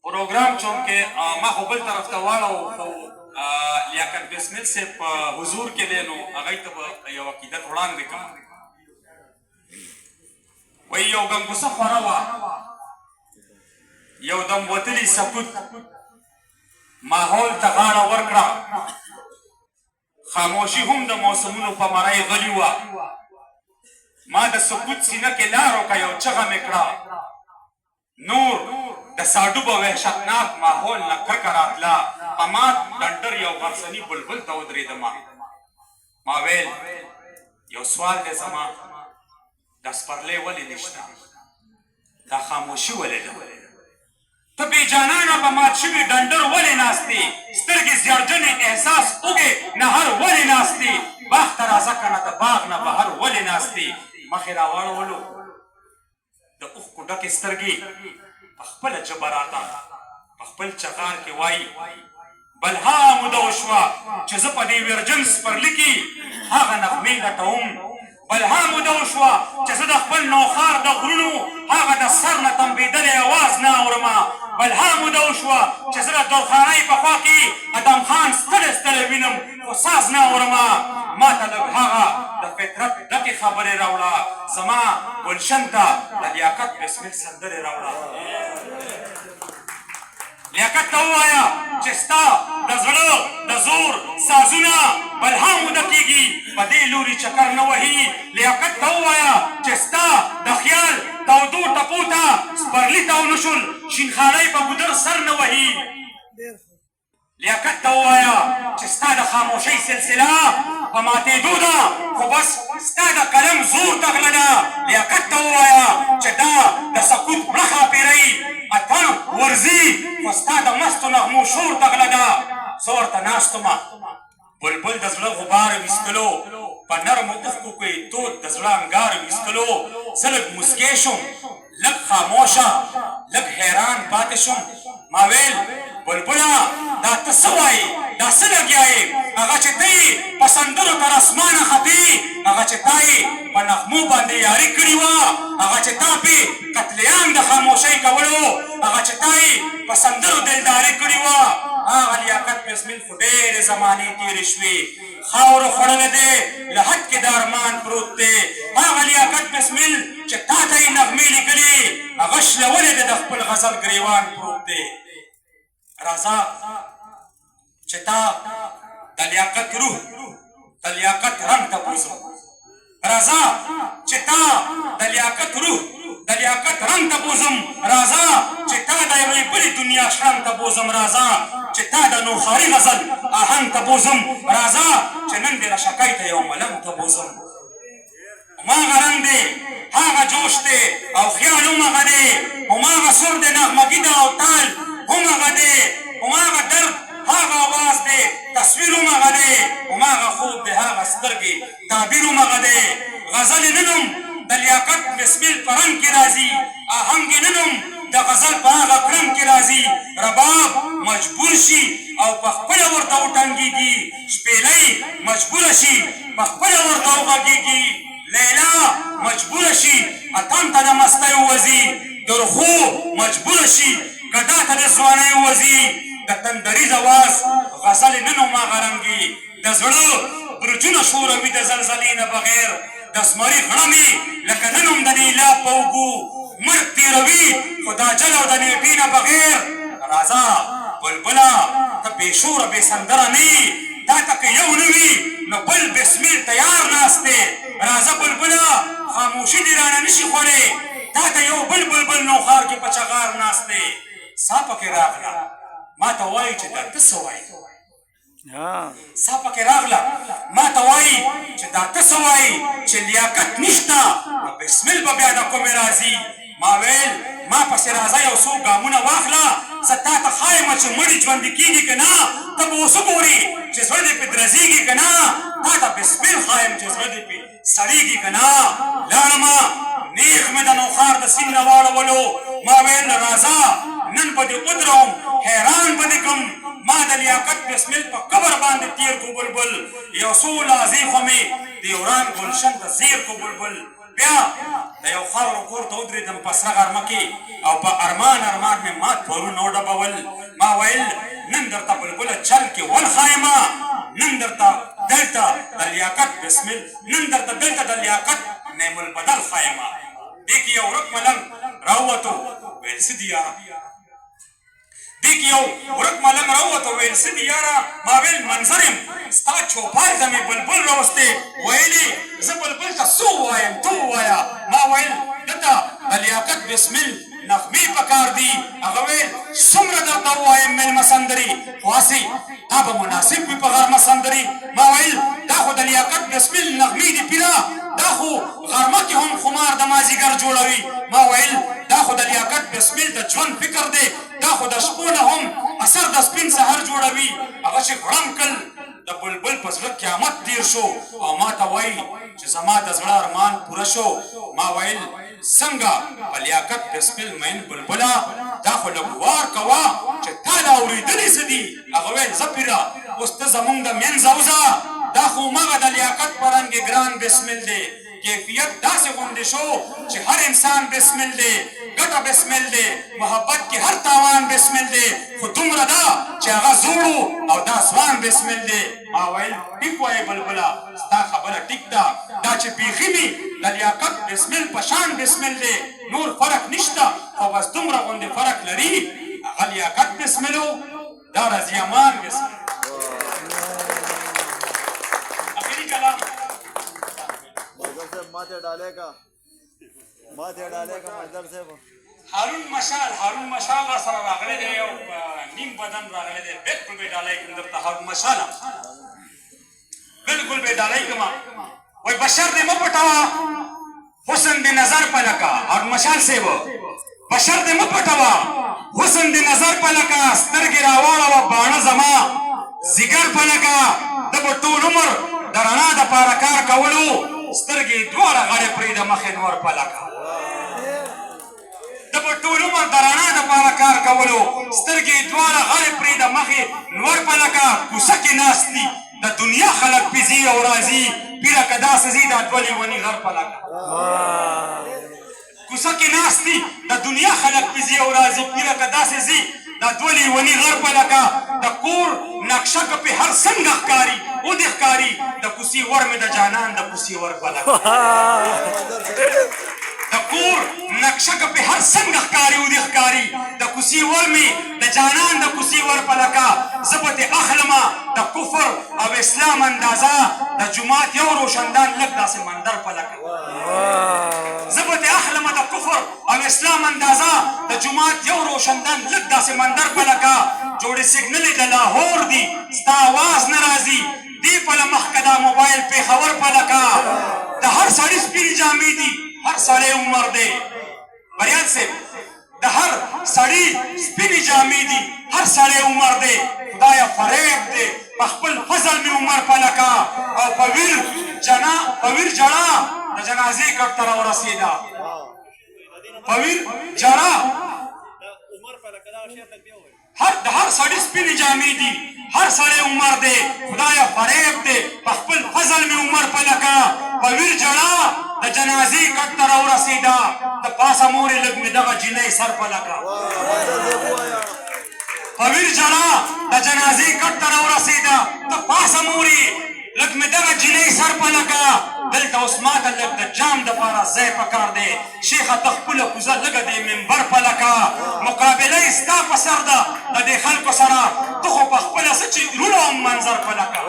پروګرام چونکې ما خو بل طرف ته واړو خو لیاقت بسمل صاحب په حضور کې دی نو هغوی ته به یو عقیدت وړاندې کړم. وایي یو ګنګوسه خوره وه، یو دم وتلي سکوت ماحول ته غاړه ورکړه، خاموشي هم د موسمونو په مرۍ غلي وه. ما د سکوت سینه کې لار وکړه، یو چغه مې کړه، نور د ساډوبه وحشتناک ماحول نه کرکه راتله. په مات ډنډر یو غرڅني بلبل ته ودرېدمه. ما ویل یو سوال دی زما، دا سپرلی ولې نشته، دا خاموشي ولې ده؟ ته بېجانانه په مات شوي ډنډر ولې ناستې؟ سترګې زیړجنې احساس اوږې نهر ولې ناستې؟ باغ ته راځه که نه د باغ نه بهر ولې ناستې؟ مخې راواړولو د اوښکو ډکې سترګې په خپله ژبه راته په خپل چغار کې وایي بلها موده وشوه چې زه په دې ویرجن سپرلي کې هغه نغمې لټوم. بلها موده وشوه چې زه د خپل نوخار د غرونو هغه د سر نه تمبېدلی اواز نه اورمه. بلها موده وشوه چې زه د درخانۍ په خوا کې ادم خان ستړی ستړی وینم خو ساز نه اورمه. ما ته لږ هغه د فطرت ډکې خبرې راوړه، زما ګلشن ته د لیاقت بسمل سندرې راوړه. لیاقت ته ووایه چې ستا د زړه د زور سازونه بلها موده کېږي په دې لوري چکر نه وهي. لیاقت ته ووایه چې ستا د خیال تودو ټپو ته سپرلي ته ونشول شینخانۍ په ګودر سر نه وهي. لیاقت ته ووایه چې ستا د خاموشۍ سلسله په ماتېدو ده خو بس ستا د قلم زور تغله ده. لیاقت ته ووایه چې دا د سکوت مړه ښاپېرۍ اتڼ ورځي خو ستا د مستو نغمو شور تغله ده. زه ورته ناست ومه بلبل د زړه غبار ویستلو په نرمو اوښکو کې تود د زړه انګار ویستلو. زه لږ مسکۍ شوم، لږ خاموشه، لږ حیران پاتې شوم. ما ویل بلبله دا ته څه وایې، دا څه لګیا یې؟ هغه چې ته یې په سندرو تر اسمانه ختې، هغه چې تا یې په نغمو باندې یاري کړې وه، هغه چې تا پې قتلیان د خاموشۍ کولو، هغه چې تا یې په سندرو دلداري کړې وه. هغه لیاقت بسمل خو ډېرې زمانې تېرې شوې، خاورو خوړلی دی، له حد کې د ارمان پروت دی. هغه لیاقت بسمل چې تا ته یې نغمې لیکلې هغه شلولی دی، د خپل غزل ګریوان پروت دی. راځه چې تا د لیاقت روح د لیاقت رنګ ته بوځم. راځه چې تا د لیاقت روح د لیاقت رنګ ته بوځم. راځه چې تا د یوې بلې دنیا شرنګ ته بوځم. راځه چې تا د نوخاري غزل آهنګ ته بوځم. راځه چې نن دې رشکۍ ته یو ملنګ ته بوځم. هماغه رنګ دی، هغه جوش دی او خیال هم هغه دی، هماغه سر دی، نغمګي ده او تال هم هغه دی، هماغه درد هغه آواز دی، تصویر هم هغه دی، هماغه خوب دی، هغه سترګې تعبیر هم هغه دی. غزل یې نن هم د لیاقت بسمل په رنګ کې راځي، آهنګ یې نن هم د غزل په هغه کړنګ کې راځي. رباب مجبور شي او په خپله ورته وټنګېږي، شپېلۍ مجبوره شي په خپله ورته وغږېږي. لیلا مجبوره شي اتڼ ته د مستۍ ووځي، درخو مجبوره شي ګډا ته د ځوانۍ ووځي. د تندریز اواز غزل یې نن هم هغه رنګي، د زړه برجونه ښوروي د زلزلې نه بغیر. د زمري غړمې لکه نن هم د نیلا په اوږو مرګ تېروي خو دا جل او د نیټې نه بغیر. راځه بلبله ته بې شوره بې سندره نه یې، تا ته که یو نه وي نو بل بسمل تیار ناست دی. راځه بلبله خاموشي دې رانه نشي خوړی، تا ته یو بل بلبل نوخار کې په چغار ناست دی. سا پکې راغله ما ته وایي چې دا ته څه وایې، سا پکې راغله ما ته وایي چې دا ته څه وایې چې لیاقت نشته نو بسمل به بیا د کومې راځي. ما ویل ما پسې راځه یو څو ګامونه واخله، زه تا ته ښایم چې مړي ژوندي کېږي که نه، ته به اوس وګورې چې زړه دې پې درزېږي که نه، تا ته بسمل ښایم چې زړه دې پې سړېږي که نه. لاړمه نیغ مې د نوخار د سیند نه واړولو. ما ویل راځه نن به دې ودروم، حیران به دې کړم. ما د لیاقت بسمل په قبر باندې تیر کو بلبل، یو څو لحظې خو مې د وران ګلشن ته زیر کو بلبل. بیا د یو خاورو کور ته ودرېدم په سره غرمه کې او په ارمان ارمان مې مات پرونه وډبول. ما ویل نن درته بلبله چل کې ولښایمه، نن درته دلته د لیاقت بسمل، نن درته دلته د لیاقت نعم البدل ښایمه. دې کې یو ورک ملنګ راووتو ویل څه دي یاره، دې کې یو ورک ملنګ راووتو ویل څه دي یاره. ما ویل منظر یم ستا چوپال ته مې بلبل راوستې، ویلې زه بلبل ته څه ووایم ته ووایه. ما ویل دته د لیاقت بسمل نغمې پکار دي. هغه ویل څومره درته ووایم مېلمه سندرې، خو هسې دا به مناسب وي په غرمه سندرې. ما ویل دا خو د لیاقت بسمل نغمې دي پیره، دا خو غرمه کې هم خمار د مازدیګر جوړوي. ما ویل دا خو د لیاقت بسمل د ژوند فکر دی، دا خو د شپو نه هم اثر د سپین سحر جوړوي. هغه چې غړم کړل د بلبل په زړه قیامت تیر شو او ما ته وایي چې زما د زړه ارمان پوره شو. ما ویل څنګه په لیاقت بسمل مین بلبله دا خو لږ وار کوه چې تا لا اورېدلې څه دي. هغه ویل زه پیره اوس ته زمونږ د منځه وځه، دا خو همغه د لیاقت په رنګ ګران بسمل دی. کیفیت داسې غونډې شو چې هر انسان بسمل دی، ګټه بسمل دی، محبت کې هر تاوان بسمل دی، خو دومره ده چې هغه زوړو او دا ځوان بسمل دی. ما ویل ټیک وایې بلبله ستا خبره ټیک ده، دا چې بیخي مې د لیاقت بسمل په شان بسمل دی، نور فرق نشته، خو بس دومره غوندې فرق لري. هغه لیاقت بسملو دا رضیمان بسمل. آخري کلام ماته ډالېګه مزدر صاحب هارون مشال را سره راغلی دی، یو نیم بدن راغلی دی، بالکل به ډالۍ کوم درته هارون مشاله، بالکل به ډالۍ کومه. وای بشر دې مه پټوه حسن دې نظر په لکه، هارون مشال صاحب بشر دې مه پټوه حسن دې نظر په لکه، سترګې راواړوه باڼه زما ځیګر په لکه، ده به ټول عمر د رڼا دپاره کار کولو، سترګې دواړه غړې پرېږده مخې نور په لکه. ده به ټول عمر د رڼا دپاره کار کولو، سترګې دواړه غړې پرېږده مخې نور په لکه. کوڅه کې ناست دي د دنیا خلک پې ځي او راځي، پیره که داسې ځي دا دوه لیوني غر په لکه. کوڅه کې ناست دي د دنیا خلک پې ځي او راځي، پیره که داسې ځي دا دوه لیوني غر په لکه. د کور نقشه که پې هر څنګه ښکاري او دې ښکاري، د کوڅې ور مې د جانان د کوڅې ور په لکه. د کور نقشه که پې هر څنګه ښکاري او دې ښکاري، د کوڅې ور مې د جانان د کوڅې ور په لکه. زه به دې اخلمه د کفر او اسلام اندازه، د جومات یو روشندان لږ داسې مندر په لکه. زه به دې اخلمه د کفر او اسلام اندازه، د جومات یو روشندان لږ داسې مندر په لکه. جوړې سیګنلې د لاهور دي ستا آواز نه راځي، دې پله مخکې دا موبایل پېښور په لکه. د هر سړي سپینې جامې دي هر سړی عمر دی، بریان صاحب د هر سړي سپینې جامې دي هر سړی عمر دی. خدایه فریب دی په خپل فضل مې عمر په لکه، او په ویر جړه د جنازې کټ ته راورسېده. په ویر جړه د هر سړي سپینې جامې دي هر سړی عمر دی. خدایه فریب دی په خپل فضل مې عمر په لکه. په ویر جړه د جنازې کټ ته راورسېده، د پاسه مورې لږ مې دغه جینۍ سر په لکه. په ویر جړه د جنازې کټ ته راورسېده، د پاسه مورې لږ مې دغه جینۍ سر په لکه. دلته اوس ماته لږ د جام دپاره ځای پکار دی، شیخه ته خپله کوزه لږه دې منبر په لکه. مقابله یې ستا په سر ده د دې خلکو سره، ته خو په خپله څه چې رونه هم منظر په لکه.